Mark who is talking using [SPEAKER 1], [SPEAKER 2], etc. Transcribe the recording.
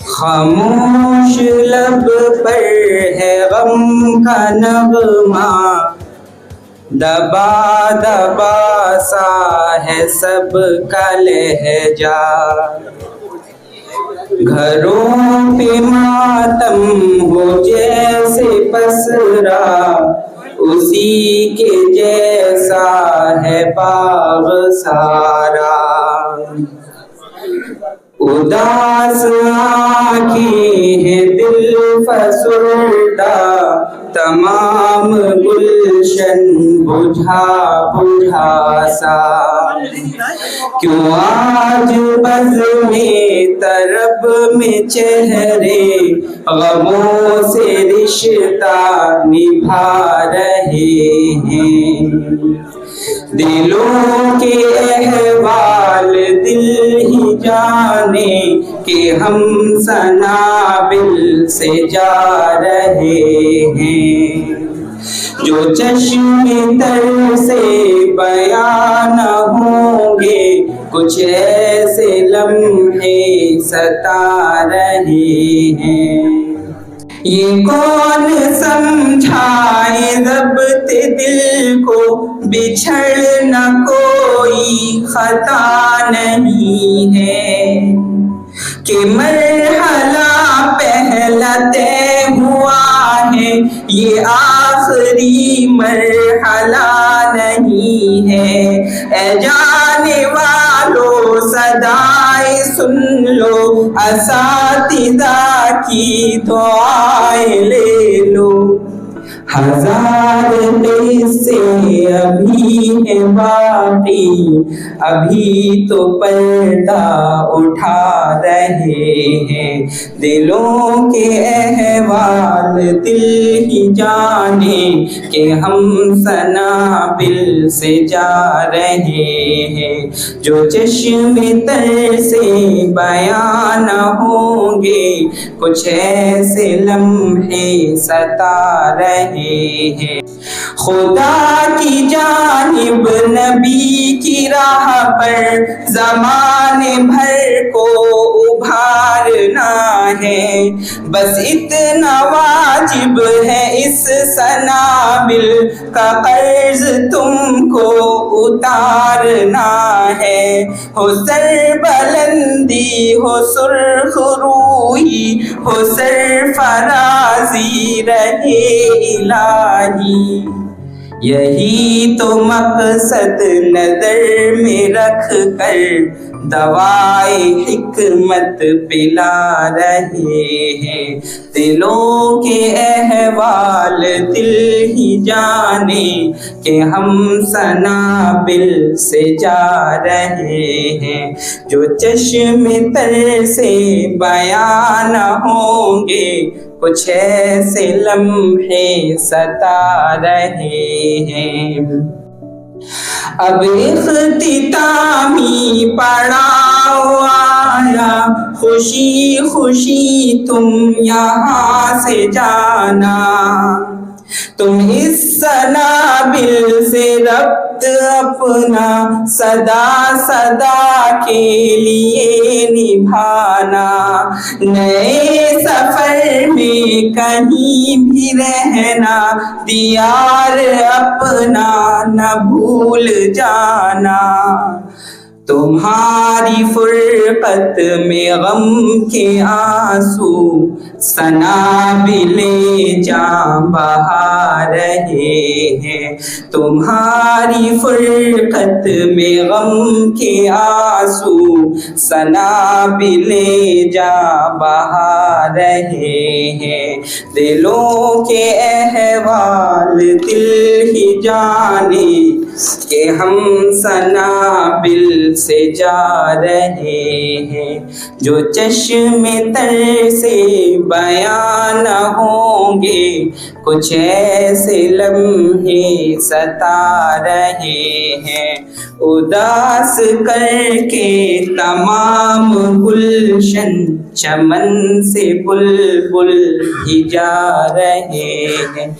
[SPEAKER 1] خاموش لب پر ہے غم کا نغمہ، دبا دبا سا ہے سب کا لہجہ، گھروں پہ ماتم ہو جیسے پسرا، اسی کے جیسا ہے باغ سارا، اداس آنکھیں ہیں دل فسردہ، تمام گلشن بجھا بجھا سا، کیوں آج بزم طرب میں چہرے غموں سے رشتہ نبھا رہے ہیں، دلوں کے احوال دل ہی جانے کہ ہم سنابل سے جا رہے ہیں، جو چشم تر سے بیان نہ ہوں گے، کچھ ایسے لمحے ستا رہے ہیں، یہ کون سمجھائے ضبط دل کو، بچھڑنا کوئی خطا نہیں ہے، کہ مرحلہ پہلا طے ہوا ہے، یہ آخری مرحلہ نہیں ہے، اے جانے والو صدائیں سن لو، اساتذہ کی دعائیں لے لو، ہزار قصے ابھی ہیں باقی، ابھی تو پردہ اٹھا رہے ہیں، دلوں کے احوال دل ہی جانے کہ ہم سنابل سے جا رہے ہیں، جو چشم تر سے بیان نہ ہوں گے، کچھ ایسے لمحے ستا رہے ہیں، خدا کی جانب نبی کی راہ پر زمانے بھر کو ابھارنا ہے، بس اتنا واجب ہے اس سنابل کا قرض تم کو اتارنا ہے، ہو سر بلندی ہو سرخ روئی ہو سر فرازی رہے الہی، یہی تو مقصد نظر میں رکھ کر دوائے حکمت پلا رہے ہیں، دلوں کے احوال دل ہی جانے کہ ہم سنابل سے جا رہے ہیں، جو چشم تر سے بیان نہ ہوں گے، کچھ ایسے لمحے ستا رہے ہیں، اب اختتامی پڑاؤ آیا، خوشی خوشی تم یہاں سے جانا، تم اس سنابل سے ربط اپنا صدا صدا کے لیے نبھانا، نئے سفر میں کہیں بھی رہنا، دیار اپنا نہ بھول جانا، تمہاری فرقت میں غم کے آنسو سنابل جاں بہا رہے ہیں، تمہاری فرقت میں غم کے آنسو سنابل جاں بہا رہے ہیں، دلوں کے احوال دل ہی جانے کہ ہم سنابل سے جا رہے ہیں، جو چشم تر سے بیان نہ ہوں گے، کچھ ایسے لمحے ستا رہے ہیں، اداس کر کے تمام گلشن چمن سے بلبل ہی جا رہے ہیں۔